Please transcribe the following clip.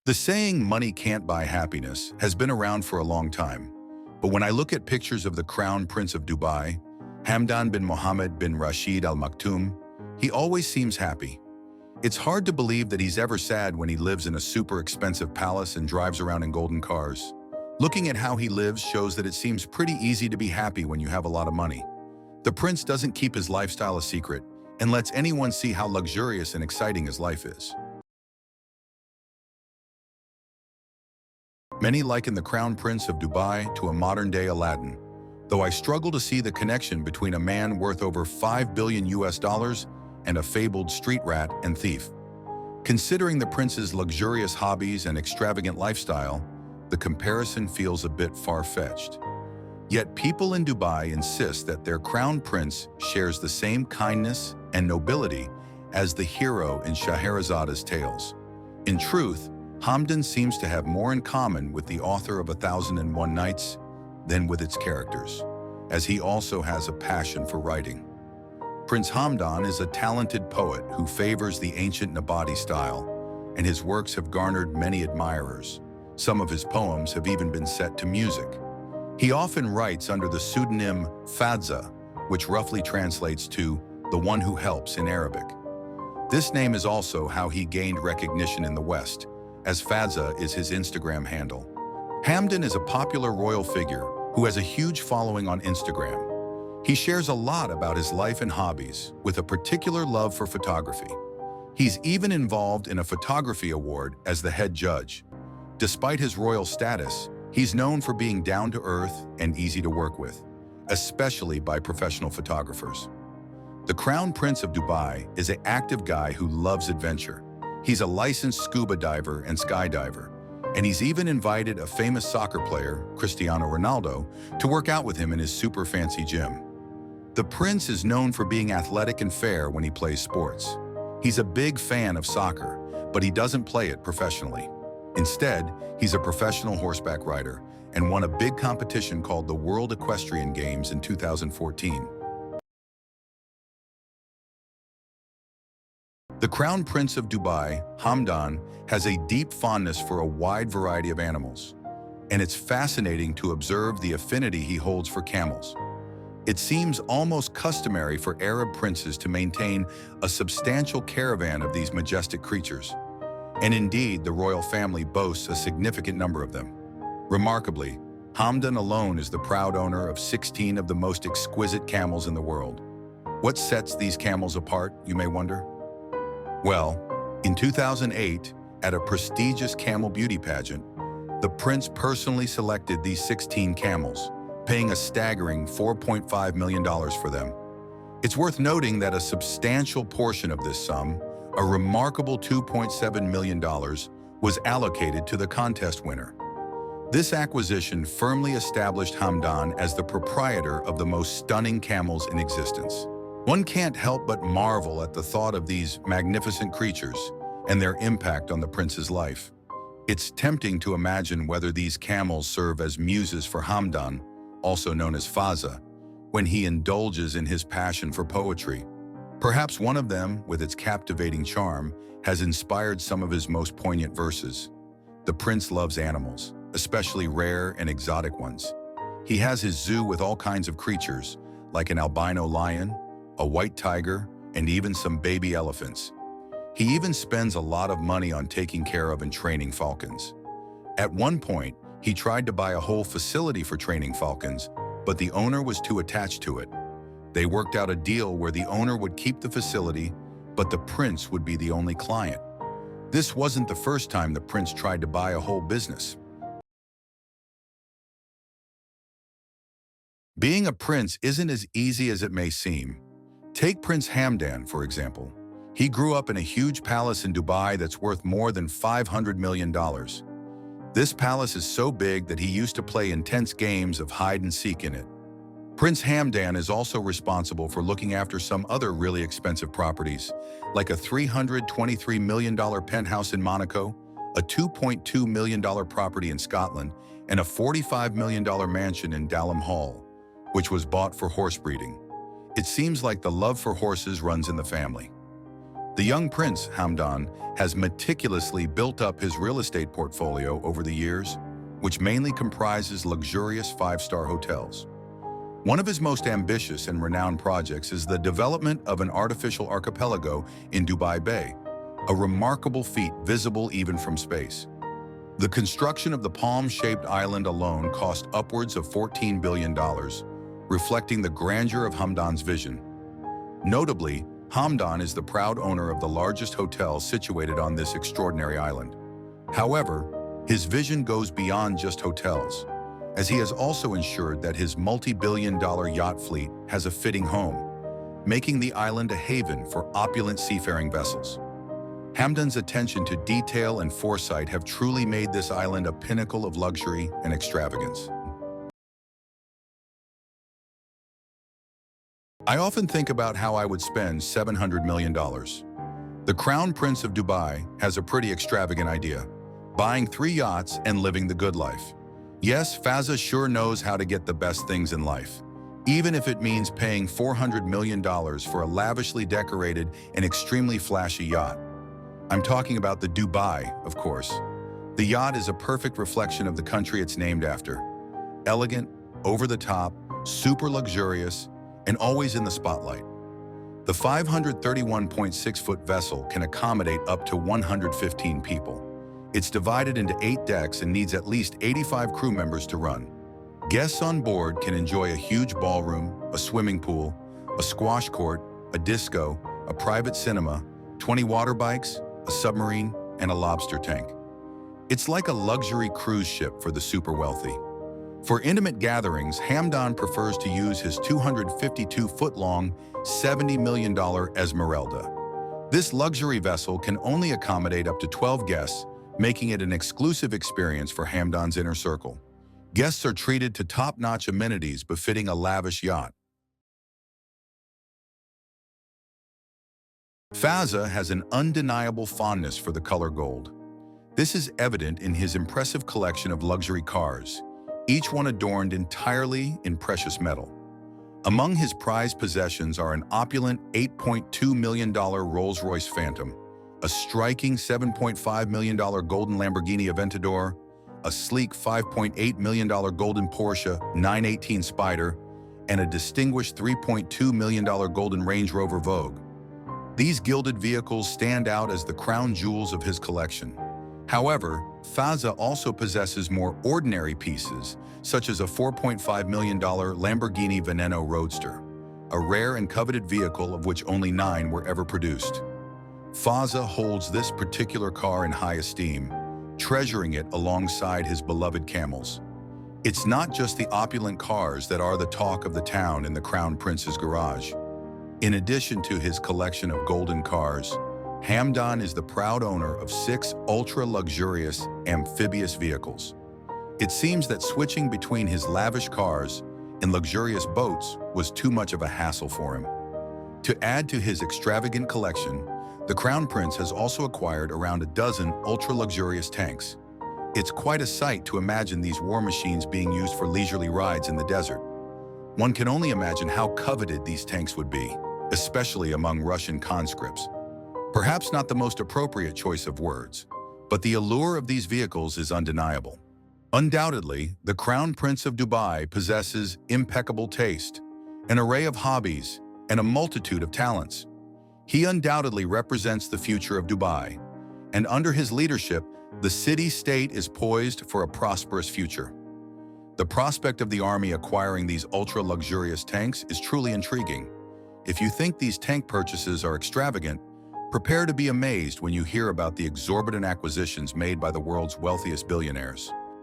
The saying, money can't buy happiness, has been around for a long time. But when I look at pictures of the Crown Prince of Dubai, Hamdan bin Mohammed bin Rashid Al Maktoum, he always seems happy. It's hard to believe that he's ever sad when he lives in a super expensive palace and drives around in golden cars. Looking at how he lives shows that it seems pretty easy to be happy when you have a lot of money. The prince doesn't keep his lifestyle a secret and lets anyone see how luxurious and exciting his life is. Many liken the Crown Prince of Dubai to a modern-day Aladdin, though I struggle to see the connection between a man worth over $5 billion and a fabled street rat and thief. Considering the prince's luxurious hobbies and extravagant lifestyle, the comparison feels a bit far-fetched. Yet people in Dubai insist that their crown prince shares the same kindness and nobility as the hero in Shahrazad's tales. In truth, Hamdan seems to have more in common with the author of 1001 Nights than with its characters, as he also has a passion for writing. Prince Hamdan is a talented poet who favors the ancient Nabati style, and his works have garnered many admirers. Some of his poems have even been set to music. He often writes under the pseudonym Fazza, which roughly translates to the one who helps in Arabic. This name is also how he gained recognition in the West, as Fazza is his Instagram handle. Hamdan is a popular royal figure who has a huge following on Instagram. He shares a lot about his life and hobbies, with a particular love for photography. He's even involved in a photography award as the head judge. Despite his royal status, he's known for being down-to-earth and easy to work with, especially by professional photographers. The Crown Prince of Dubai is an active guy who loves adventure. He's a licensed scuba diver and skydiver, and he's even invited a famous soccer player, Cristiano Ronaldo, to work out with him in his super fancy gym. The prince is known for being athletic and fair when he plays sports. He's a big fan of soccer, but he doesn't play it professionally. Instead, he's a professional horseback rider and won a big competition called the World Equestrian Games in 2014. The Crown Prince of Dubai, Hamdan, has a deep fondness for a wide variety of animals, and it's fascinating to observe the affinity he holds for camels. It seems almost customary for Arab princes to maintain a substantial caravan of these majestic creatures. And indeed, the royal family boasts a significant number of them. Remarkably, Hamdan alone is the proud owner of 16 of the most exquisite camels in the world. What sets these camels apart, you may wonder? Well, in 2008, at a prestigious camel beauty pageant, the prince personally selected these 16 camels, paying a staggering $4.5 million for them. It's worth noting that a substantial portion of this sum, a remarkable $2.7 million, was allocated to the contest winner. This acquisition firmly established Hamdan as the proprietor of the most stunning camels in existence. One can't help but marvel at the thought of these magnificent creatures and their impact on the prince's life. It's tempting to imagine whether these camels serve as muses for Hamdan, also known as Fazza, when he indulges in his passion for poetry. Perhaps one of them, with its captivating charm, has inspired some of his most poignant verses. The prince loves animals, especially rare and exotic ones. He has his zoo with all kinds of creatures, like an albino lion, a white tiger, and even some baby elephants. He even spends a lot of money on taking care of and training falcons. At one point, he tried to buy a whole facility for training falcons, but the owner was too attached to it. They worked out a deal where the owner would keep the facility, but the prince would be the only client. This wasn't the first time the prince tried to buy a whole business. Being a prince isn't as easy as it may seem. Take Prince Hamdan, for example. He grew up in a huge palace in Dubai that's worth more than $500 million. This palace is so big that he used to play intense games of hide and seek in it. Prince Hamdan is also responsible for looking after some other really expensive properties, like a $323 million penthouse in Monaco, a $2.2 million property in Scotland, and a $45 million mansion in Dalham Hall, which was bought for horse breeding. It seems like the love for horses runs in the family. The young prince, Hamdan, has meticulously built up his real estate portfolio over the years, which mainly comprises luxurious five-star hotels. One of his most ambitious and renowned projects is the development of an artificial archipelago in Dubai Bay, a remarkable feat visible even from space. The construction of the palm-shaped island alone cost upwards of $14 billion, reflecting the grandeur of Hamdan's vision. Notably, Hamdan is the proud owner of the largest hotel situated on this extraordinary island. However, his vision goes beyond just hotels, as he has also ensured that his multi-billion-dollar yacht fleet has a fitting home, making the island a haven for opulent seafaring vessels. Hamdan's attention to detail and foresight have truly made this island a pinnacle of luxury and extravagance. I often think about how I would spend $700 million. The Crown Prince of Dubai has a pretty extravagant idea: buying 3 yachts and living the good life. Yes, Fazza sure knows how to get the best things in life, even if it means paying $400 million for a lavishly decorated and extremely flashy yacht. I'm talking about the Dubai, of course. The yacht is a perfect reflection of the country it's named after. Elegant, over-the-top, super luxurious, and always in the spotlight. The 531.6-foot vessel can accommodate up to 115 people. It's divided into 8 decks and needs at least 85 crew members to run. Guests on board can enjoy a huge ballroom, a swimming pool, a squash court, a disco, a private cinema, 20 water bikes, a submarine, and a lobster tank. It's like a luxury cruise ship for the super wealthy. For intimate gatherings, Hamdan prefers to use his 252-foot-long, $70 million Esmeralda. This luxury vessel can only accommodate up to 12 guests, making it an exclusive experience for Hamdan's inner circle. Guests are treated to top-notch amenities befitting a lavish yacht. Fazza has an undeniable fondness for the color gold. This is evident in his impressive collection of luxury cars, each one adorned entirely in precious metal. Among his prized possessions are an opulent $8.2 million Rolls-Royce Phantom, a striking $7.5 million golden Lamborghini Aventador, a sleek $5.8 million golden Porsche 918 Spyder, and a distinguished $3.2 million golden Range Rover Vogue. These gilded vehicles stand out as the crown jewels of his collection. However, Fazza also possesses more ordinary pieces, such as a $4.5 million Lamborghini Veneno Roadster, a rare and coveted vehicle of which only 9 were ever produced. Fazza holds this particular car in high esteem, treasuring it alongside his beloved camels. It's not just the opulent cars that are the talk of the town in the Crown Prince's garage. In addition to his collection of golden cars, Hamdan is the proud owner of 6 ultra-luxurious amphibious vehicles. It seems that switching between his lavish cars and luxurious boats was too much of a hassle for him. To add to his extravagant collection, the Crown Prince has also acquired around a dozen ultra-luxurious tanks. It's quite a sight to imagine these war machines being used for leisurely rides in the desert. One can only imagine how coveted these tanks would be, especially among Russian conscripts. Perhaps not the most appropriate choice of words, but the allure of these vehicles is undeniable. Undoubtedly, the Crown Prince of Dubai possesses impeccable taste, an array of hobbies, and a multitude of talents. He undoubtedly represents the future of Dubai, and under his leadership, the city-state is poised for a prosperous future. The prospect of the army acquiring these ultra-luxurious tanks is truly intriguing. If you think these tank purchases are extravagant, prepare to be amazed when you hear about the exorbitant acquisitions made by the world's wealthiest billionaires.